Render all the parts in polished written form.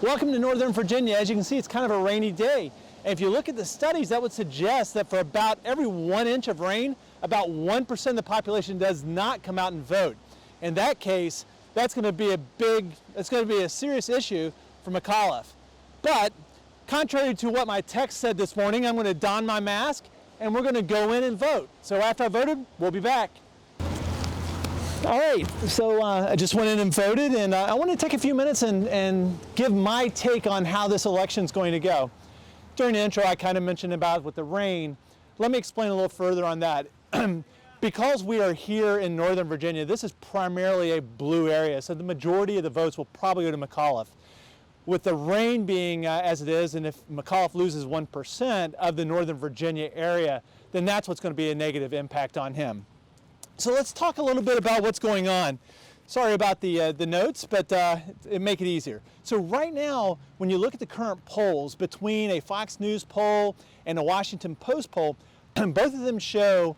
Welcome to Northern Virginia. As you can see, it's kind of a rainy day. And if you look at the studies, that would suggest that for about every 1 inch of rain, about 1% of the population does not come out and vote. In that case, that's going to be a serious issue for McAuliffe. But contrary to what my text said this morning, I'm going to don my mask and we're going to go in and vote. So after I voted, we'll be back. All right, so I just went in and voted, and I want to take a few minutes and give my take on how this election is going to go. During the intro, I kind of mentioned about with the rain. Let me explain a little further on that. Because we are here in Northern Virginia, this is primarily a blue area, so the majority of the votes will probably go to McAuliffe. With the rain being as it is, and if McAuliffe loses 1% of the Northern Virginia area, then that's what's going to be a negative impact on him. So let's talk a little bit about what's going on. Sorry about the notes, but it make it easier. So right now, when you look at the current polls between a Fox News poll and a Washington Post poll, both of them show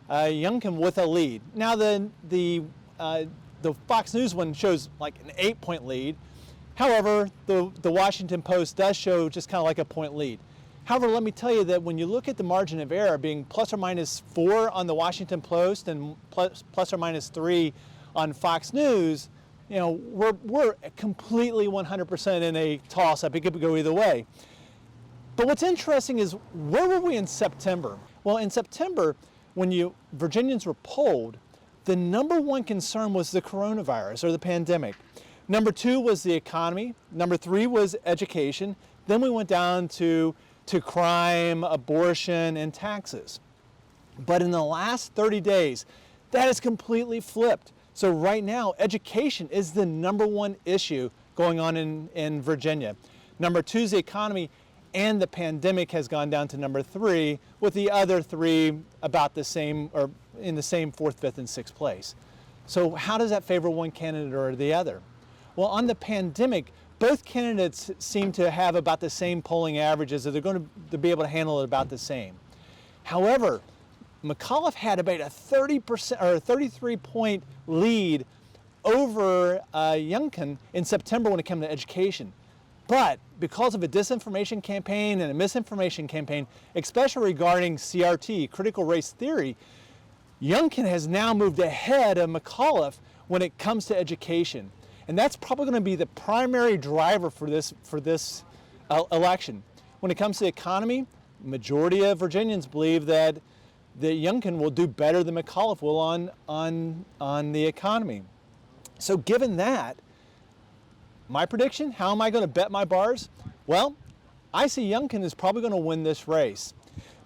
Youngkin with a lead. Now the Fox News one shows like an 8-point lead. However, the Washington Post does show just kind of like a point lead. However, let me tell you that when you look at the margin of error being plus or minus 4 on the Washington Post and plus or minus 3 on Fox News, you know, we're completely 100% in a toss-up. It could go either way. But what's interesting is, where were we in September? Well, in September, when Virginians were polled, the number one concern was the coronavirus or the pandemic. Number 2 was the economy. Number 3 was education. Then we went down to crime, abortion, and taxes. But in the last 30 days, that has completely flipped. So right now, education is the number 1 issue going on in Virginia. Number 2 is the economy, and the pandemic has gone down to number 3, with the other 3 about the same, or in the same 4th, 5th, and 6th place. So how does that favor one candidate or the other? Well, on the pandemic, both candidates seem to have about the same polling averages, so they're going to be able to handle it about the same. However, McAuliffe had about a 30% or a 33-point lead over Youngkin in September when it came to education. But because of a disinformation campaign and a misinformation campaign, especially regarding CRT, critical race theory, Youngkin has now moved ahead of McAuliffe when it comes to education. And that's probably going to be the primary driver for this election. When it comes to the economy, majority of Virginians believe that Youngkin will do better than McAuliffe will on the economy. So given that, my prediction, how am I going to bet my bars? Well, I see Youngkin is probably going to win this race.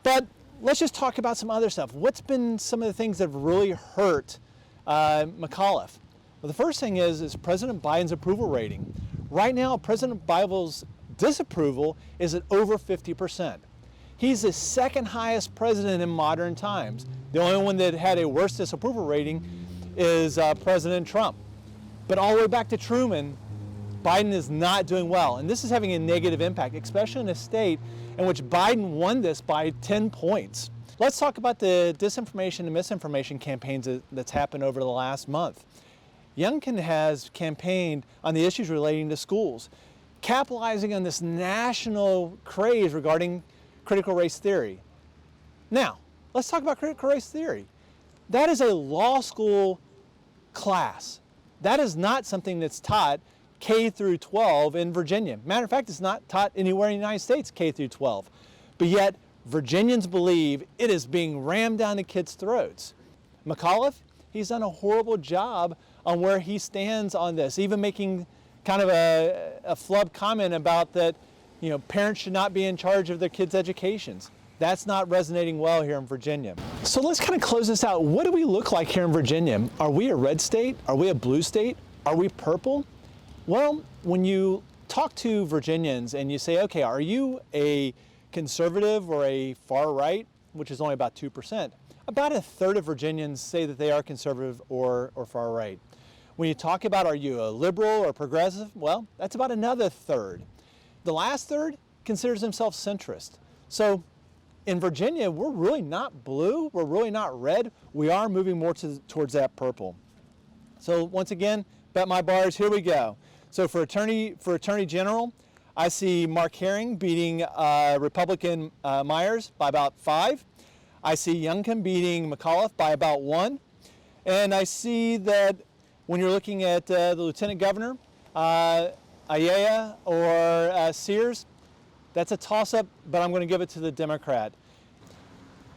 But let's just talk about some other stuff. What's been some of the things that have really hurt McAuliffe? Well, the first thing is President Biden's approval rating. Right now, President Biden's disapproval is at over 50%. He's the second highest president in modern times. The only one that had a worse disapproval rating is President Trump. But all the way back to Truman, Biden is not doing well. And this is having a negative impact, especially in a state in which Biden won this by 10 points. Let's talk about the disinformation and misinformation campaigns that's happened over the last month. Youngkin has campaigned on the issues relating to schools, capitalizing on this national craze regarding critical race theory. Now, let's talk about critical race theory. That is a law school class. That is not something that's taught K through 12 in Virginia. Matter of fact, it's not taught anywhere in the United States, K through 12. But yet, Virginians believe it is being rammed down the kids' throats. McAuliffe, he's done a horrible job on where he stands on this, even making kind of a flub comment about that, you know, parents should not be in charge of their kids' educations. That's not resonating well here in Virginia. So let's kind of close this out. What do we look like here in Virginia? Are we a red state? Are we a blue state? Are we purple? Well, when you talk to Virginians and you say, okay, are you a conservative or a far right, which is only about 2%, about 1/3 of Virginians say that they are conservative or far right. When you talk about, are you a liberal or progressive? Well, that's about another 1/3. The last 1/3 considers themselves centrist. So in Virginia, we're really not blue, we're really not red, we are moving more towards that purple. So once again, bet my bars, here we go. So for Attorney General, I see Mark Herring beating Republican Myers by about 5. I see Youngkin beating McAuliffe by about 1. And I see that when you're looking at the Lieutenant Governor, Ayala or Sears, that's a toss-up, but I'm going to give it to the Democrat.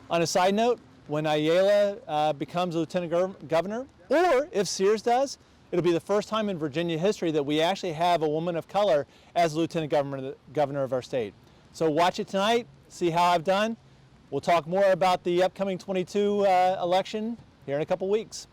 On a side note, when Ayala becomes Lieutenant Governor, or if Sears does, it'll be the first time in Virginia history that we actually have a woman of color as Lieutenant Governor of our state. So watch it tonight, see how I've done. We'll talk more about the upcoming 22 election here in a couple weeks.